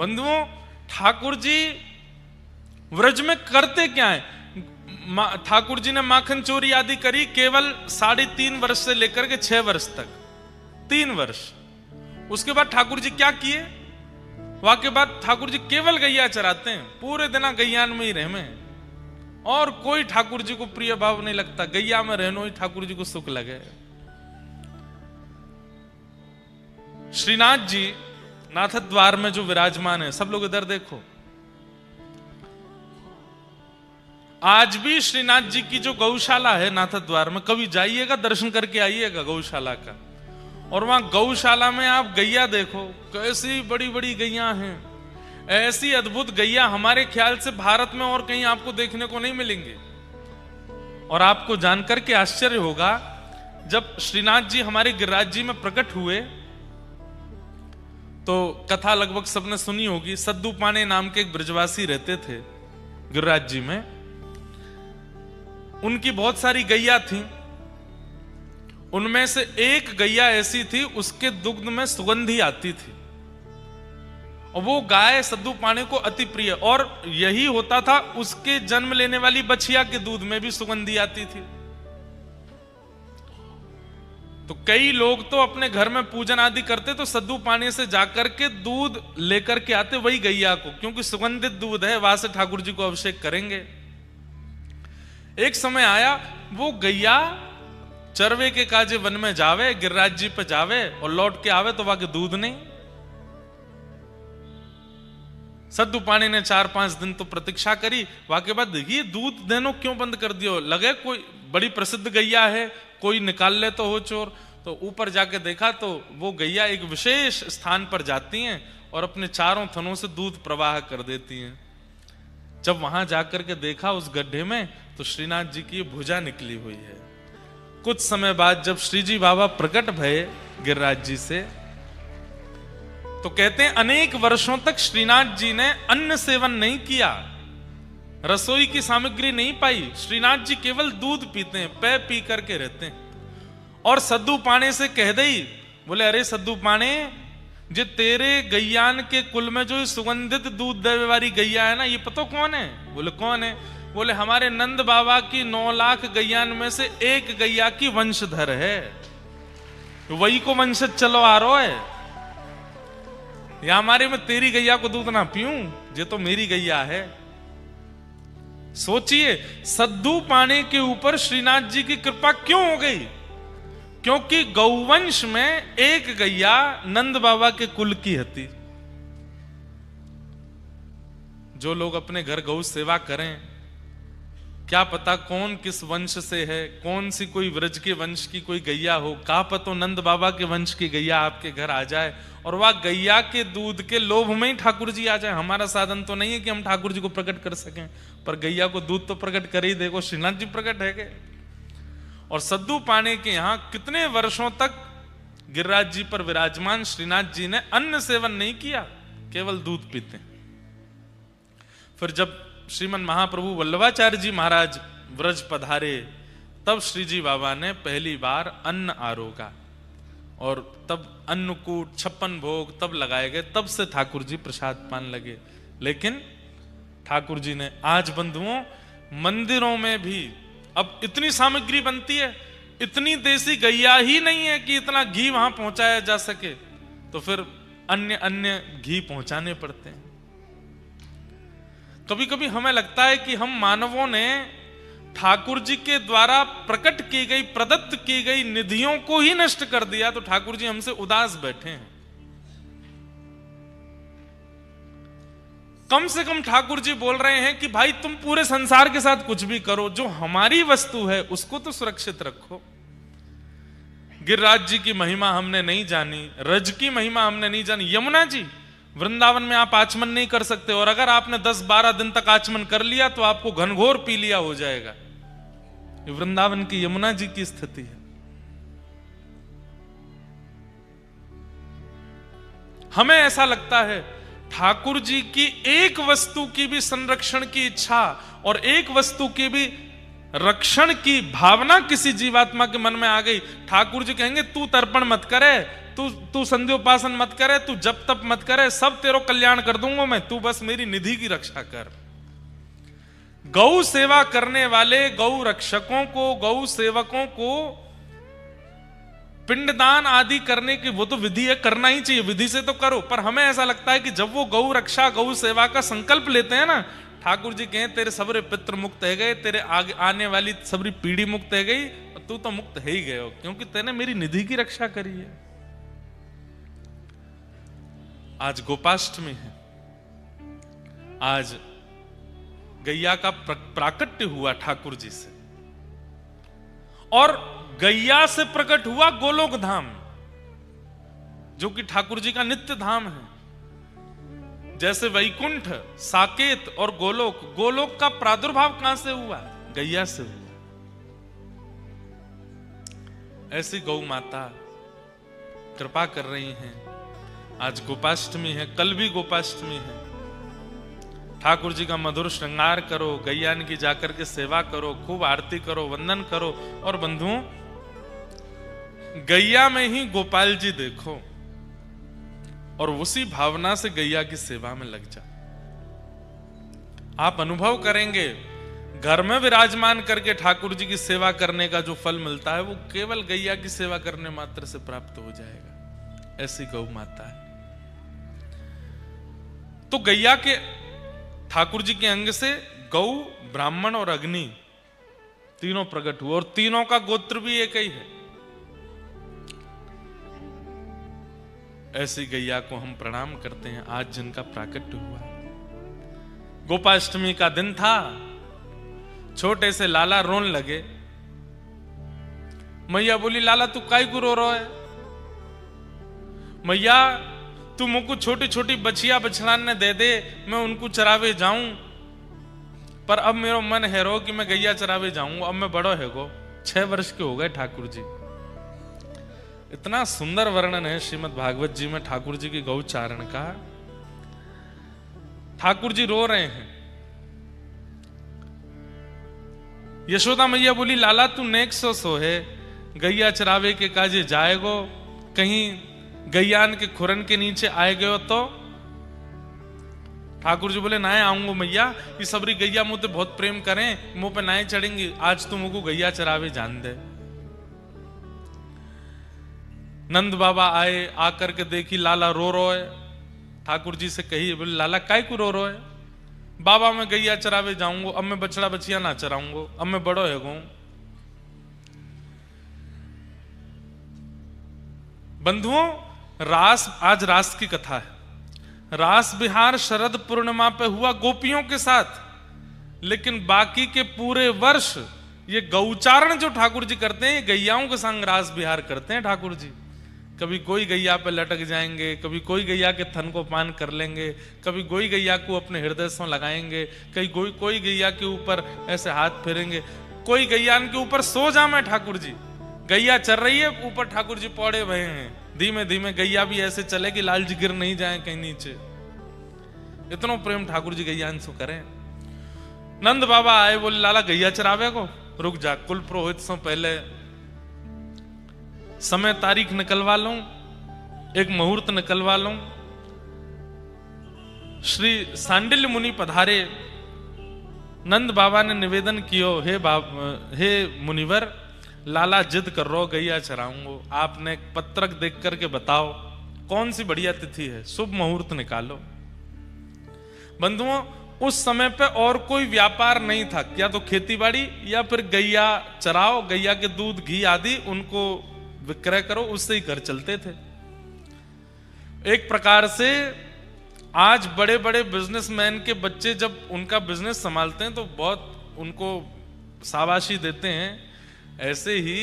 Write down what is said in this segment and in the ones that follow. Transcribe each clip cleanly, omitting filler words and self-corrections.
बंधुओं, ठाकुर जी व्रज में करते क्या है? ठाकुर जी ने माखन चोरी आदि करी केवल 3.5 वर्ष से लेकर के 6 वर्ष तक, 3 वर्ष। उसके बाद ठाकुर जी क्या किए? वहां के बाद ठाकुर जी केवल गैया चराते हैं, पूरे दिन गैयान में ही रहमे, और कोई ठाकुर जी को प्रिय भाव नहीं लगता। गैया में रहना ही ठाकुर जी को सुख लगे। श्रीनाथ जी नाथ द्वार में जो विराजमान है, सब लोग इधर देखो, आज भी श्रीनाथ जी की जो गौशाला है नाथ द्वार में, कभी जाइएगा दर्शन करके आइएगा गौशाला का, और वहां गौशाला में आप गैया देखो, कैसी बड़ी बड़ी गैया हैं। ऐसी अद्भुत गैया हमारे ख्याल से भारत में और कहीं आपको देखने को नहीं मिलेंगे। और आपको जानकर के आश्चर्य होगा, जब श्रीनाथ जी हमारे गिरिराज जी में प्रकट हुए तो कथा लगभग सबने सुनी होगी। सद्दू पाने नाम के एक ब्रजवासी रहते थे गिरिराज जी में, उनकी बहुत सारी गैया थी। उनमें से एक गैया ऐसी थी, उसके दुग्ध में सुगंधी आती थी, और वो गाय सद्दू पाने को अति प्रिय, और यही होता था उसके जन्म लेने वाली बछिया के दूध में भी सुगंधी आती थी। तो कई लोग तो अपने घर में पूजन आदि करते तो सद्दू पानी से जाकर के दूध लेकर के आते वही गैया को, क्योंकि सुगंधित दूध है, वहां से ठाकुर जी को अभिषेक करेंगे। एक समय आया, वो गैया चरवे के काजे वन में जावे, गिरिराज जी पे जावे और लौट के आवे तो वहां के दूध नहीं। सद्दू पानी ने 4-5 दिन तो प्रतीक्षा करी, वहां के बाद ये दूध देनो क्यों बंद कर दियो, लगे कोई बड़ी प्रसिद्ध गैया है, कोई निकाल ले तो हो चोर। तो ऊपर जाके देखा तो वो गैया एक विशेष स्थान पर जाती हैं और अपने चारों थनों से दूध प्रवाह कर देती हैं। जब वहां जाकर के देखा उस गड्ढे में, तो श्रीनाथ जी की भुजा निकली हुई है। कुछ समय बाद जब श्री जी बाबा प्रकट भये गिरिराज जी से, तो कहते हैं अनेक वर्षों तक श्रीनाथ जी ने अन्न सेवन नहीं किया, रसोई की सामग्री नहीं पाई। श्रीनाथ जी केवल दूध पीते हैं, पे पी करके रहते हैं। और सद्दू पाने से कह दई, बोले अरे सद्दू पाने, जे तेरे गैयान के कुल में जो सुगंधित दूध देने वाली गैया है ना, ये पता कौन है? बोले कौन है? बोले हमारे नंद बाबा की 9 लाख गैयान में से एक गैया की वंशधर है, वही को वंशज चलो आ रहा है। या हमारे में तेरी गैया को दूध ना पीऊं, ये तो मेरी गैया है। सोचिए, सद्दू पाने के ऊपर श्रीनाथ जी की कृपा क्यों हो गई? क्योंकि गौवंश में एक गैया नंद बाबा के कुल की हती। जो लोग अपने घर गौ सेवा करें, क्या पता कौन किस वंश से है, कौन सी कोई व्रज के वंश की कोई गैया हो, का पता नंद बाबा के वंश की गैया आपके घर आ जाए और वह गैया के दूध के लोभ में ही ठाकुर जी आ जाए। हमारा साधन तो नहीं है कि हम ठाकुर जी को प्रकट कर सकें, पर गैया को दूध तो प्रकट कर ही देखो, श्रीनाथ जी प्रकट है के। और सद्दू पाने के यहां कितने वर्षों तक गिरिराज जी पर विराजमान श्रीनाथ जी ने अन्न सेवन नहीं किया, केवल दूध पीते। फिर जब श्रीमन महाप्रभु वल्लभाचार्य जी महाराज व्रज पधारे, तब श्री जी बाबा ने पहली बार अन्न आरोगा, और तब अन्नकूट 56 भोग तब लगाए गए, तब से ठाकुर जी प्रसाद पान लगे। लेकिन ठाकुर जी ने आज बंधुओं मंदिरों में भी अब इतनी सामग्री बनती है, इतनी देसी गैया ही नहीं है कि इतना घी वहां पहुंचाया जा सके, तो फिर अन्य अन्य घी पहुंचाने पड़ते हैं। कभी कभी हमें लगता है कि हम मानवों ने ठाकुर जी के द्वारा प्रकट की गई, प्रदत्त की गई निधियों को ही नष्ट कर दिया, तो ठाकुर जी हमसे उदास बैठे हैं। कम से कम ठाकुर जी बोल रहे हैं कि भाई तुम पूरे संसार के साथ कुछ भी करो, जो हमारी वस्तु है उसको तो सुरक्षित रखो। गिरिराज जी की महिमा हमने नहीं जानी, रज की महिमा हमने नहीं जानी। यमुना जी, वृंदावन में आप आचमन नहीं कर सकते, और अगर आपने 10-12 दिन तक आचमन कर लिया तो आपको घनघोर पी लिया हो जाएगा। ये वृंदावन की यमुना जी की स्थिति है। हमें ऐसा लगता है ठाकुर जी की एक वस्तु की भी संरक्षण की इच्छा और एक वस्तु की भी रक्षण की भावना किसी जीवात्मा के मन में आ गई, ठाकुर जी कहेंगे तू तर्पण मत करे, तू संध्योपासन मत करे, तू जप तप मत करे, सब तेरो कल्याण कर दूंगा मैं, तू बस मेरी निधि की रक्षा कर। गौ सेवा करने वाले गौ रक्षकों को, गौ सेवकों को पिंडदान आदि करने की वो तो विधि है, करना ही चाहिए, विधि से तो करो। पर हमें ऐसा लगता है कि जब वो गौ रक्षा गौ सेवा का संकल्प लेते हैं ना, ठाकुर जी कहें तेरे सबरे पितृ मुक्त है गए, तेरे आगे आने वाली सबरी पीढ़ी मुक्त है गई, और तू तो मुक्त है ही गए हो, क्योंकि तेने मेरी निधि की रक्षा करी है। आज गोपाष्टमी है, आज गैया का प्राकट्य हुआ ठाकुर जी से, और गैया से प्रकट हुआ गोलोक धाम, जो कि ठाकुर जी का नित्य धाम है। जैसे वैकुंठ, साकेत और गोलोक, गोलोक का प्रादुर्भाव कहां से हुआ? गैया से हुआ। ऐसी गौ माता कृपा कर रही हैं। आज गोपाष्टमी है, कल भी गोपाष्टमी है। ठाकुर जी का मधुर श्रृंगार करो, गैयान की जाकर के सेवा करो, खूब आरती करो, वंदन करो, और बंधुओं गैया में ही गोपाल जी देखो, और उसी भावना से गैया की सेवा में लग जा। आप अनुभव करेंगे, घर में विराजमान करके ठाकुर जी की सेवा करने का जो फल मिलता है, वो केवल गैया की सेवा करने मात्र से प्राप्त हो जाएगा। ऐसी गौ माता है। तो गैया के ठाकुर जी के अंग से गौ, ब्राह्मण और अग्नि तीनों प्रकट हुए, और तीनों का गोत्र भी एक ही है। ऐसी गैया को हम प्रणाम करते हैं आज जिनका प्राकट्य हुआ। गोपाष्टमी का दिन था, छोटे से लाला रोन लगे। मैया बोली, लाला तू काय को रो रहा है? मैया तू मुझको छोटी छोटी बछिया बछड़ाने दे दे, मैं उनको चरावे जाऊं, पर अब मेरा मन है रो कि मैं गैया चरावे जाऊं। अब मैं बड़ो है गो, 6 वर्ष के हो गए ठाकुर जी। इतना सुंदर वर्णन है श्रीमद् भागवत जी में ठाकुर जी की गौचारण का। ठाकुर जी रो रहे हैं। यशोदा मैया बोली, लाला तू नेक सो है, गैया चरावे के काजे जाएगो, कहीं गैयान के खुरन के नीचे आए गए तो? ठाकुर जी बोले, नाए आऊंगो मैया, ये सबरी गैया मुझे बहुत प्रेम करें, मुंह पे नाए चढ़ेंगी, आज तू मुझको गैया चरावे जान दे। नंद बाबा आए, आकर के देखी लाला रो रो है। ठाकुर जी से कही, बोले लाला काय को रो रो है? बाबा मैं गैया चरावे जाऊंगा, अब मैं बछड़ा बछिया ना चराऊंगा, अब मैं बड़ो है गो। बंधुओं, रास, आज रास की कथा है। रास बिहार शरद पूर्णिमा पे हुआ गोपियों के साथ, लेकिन बाकी के पूरे वर्ष ये गौचारण जो ठाकुर जी करते हैं, गैयाओं के संग रास बिहार करते हैं ठाकुर जी। कभी कोई गैया पे लटक जाएंगे, कभी कोई गैया के थन को पान कर लेंगे, कभी कोई गैया को अपने हृदय से लगाएंगे, कहीं कोई गैया के ऊपर ऐसे हाथ फेरेंगे, कोई गैयान के ऊपर सो जामे ठाकुर जी। गैया चल रही है, ऊपर ठाकुर जी पौड़े भये हैं, धीमे धीमे गैया भी ऐसे चले कि लाल जी गिर नहीं जाए कहीं नीचे। इतना प्रेम ठाकुर जी गैयान से करें। नंद बाबा आए, बोले लाला गैया चरावे को? रुक जा, कुल पुरोहित से पहले समय तारीख निकलवा लूं, एक मुहूर्त निकलवा लूं। श्री सांडिल्य मुनि पधारे। नंद बाबा ने निवेदन कियो, हे मुनिवर, लाला जिद कर रो गैया चराऊंगो, आपने एक पत्रक देख करके बताओ कौन सी बढ़िया तिथि है, शुभ मुहूर्त निकालो। बंधुओं, उस समय पे और कोई व्यापार नहीं था, या तो खेतीबाड़ी या फिर गैया चराओ, गैया के दूध घी आदि उनको विक्रय करो, उससे ही घर चलते थे। एक प्रकार से आज बड़े बड़े बिजनेसमैन के बच्चे जब उनका बिजनेस संभालते हैं तो बहुत उनको शाबाशी देते हैं। ऐसे ही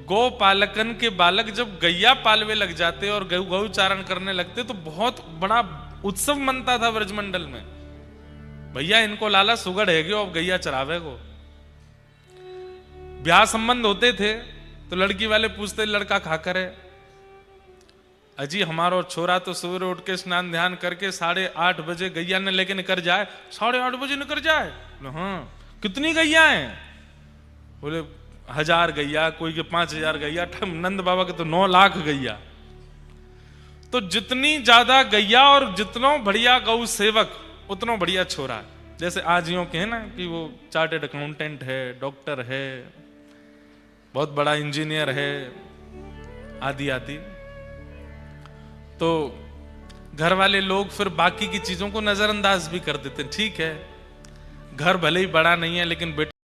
गौ पालकन के बालक जब गैया पालवे लग जाते और गौ चारण करने लगते तो बहुत बड़ा उत्सव मनता था ब्रजमंडल में। भैया इनको लाला सुगड़ है अब गैया चरावे को। ब्याह संबंध होते थे तो लड़की वाले पूछते लड़का खा कर है? अजी हमारा छोरा तो सुबह उठ के स्नान ध्यान करके 8:30 बजे गैया ने लेके निकल जाए, 8:30 बजे निकल जाए। हाँ, कितनी गैया हैं? बोले 1000 गैया, कोई के 5000 गैया। नंद बाबा के तो 9 लाख गैया। तो जितनी ज्यादा गैया और जितना बढ़िया गौ सेवक उतना बढ़िया छोरा। जैसे आज यूं कहे ना कि वो चार्टेड अकाउंटेंट है, डॉक्टर है, बहुत बड़ा इंजीनियर है, आदि आदि। तो घर वाले लोग फिर बाकी की चीजों को नजरअंदाज भी कर देते। ठीक है, घर भले ही बड़ा नहीं है लेकिन बेटा